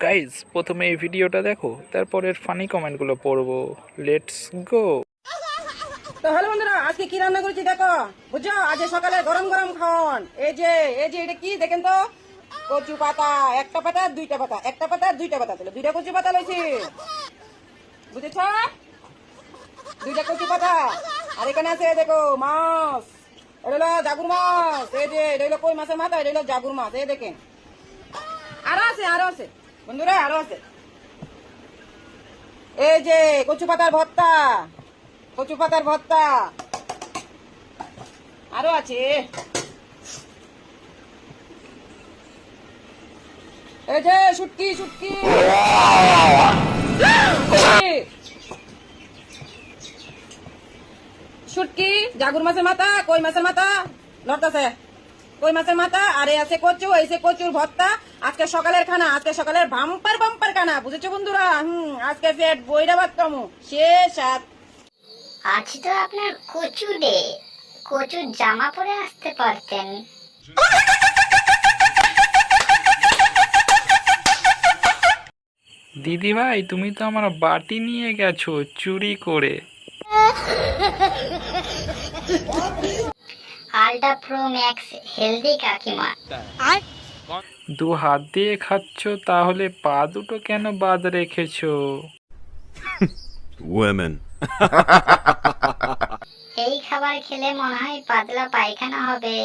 Guys প্রথমে এই ভিডিওটা দেখো, তারপরের ফানি কমেন্টগুলো পড়বো। Let's go. তো হ্যালো বন্ধুরা, আজকে কি রান্না করেছি দেখো, বুঝছো? আজ সকালে গরম গরম খাওয়ান। এই যে এটা কি দেখেন তো, কচু পাতা, একটা পাতা দুইটা পাতা, একটা পাতা দুইটা পাতা, তাহলে দুইটা কচু পাতা লইছি, বুঝেছ? দুইটা কচু পাতা। আর এখানে আছে দেখো মাছ, এটা হলো জাগুর মাছ। এই যে এটা হলো কই মাছের মাথা, এটা হলো জাগুর মাছ। এই দেখেন, আরো আছে বন্ধুরা, আরো আছে। এই যে কচু পাতার ভর্তা, কচু পাতার ভর্তা আরো আছে। এই যে শুটকি, শুটকি, জাগুর মাছের মাথা, কই মাছের মাথা লড়তাছে, কই মাছের মাথা। আর এই আছে কচু, এই যে কচুর ভর্তা। আজকে সকালের খানা, আজকে সকালের বাম্পার বাম্পার খানা, বুঝেছো বন্ধুরা? আজকে পেট বইরা ভাত কামু শেষ। আর আজ তো আপনার কচু ডে, কচুর জামা পরে আসতে পারতেন। দিদি ভাই, তুমি তো আমার বাটি নিয়ে গেছো চুরি করে। আলট্রা প্রো ম্যাক্স হেলদি কাকিমা। দু হাত দিয়ে খাচ্ছ, তাহলে পা দুটো কেন বাদ রেখেছো? Women. এই খাবার খেলে মনে হয় পাতলা পায়খানা হবে।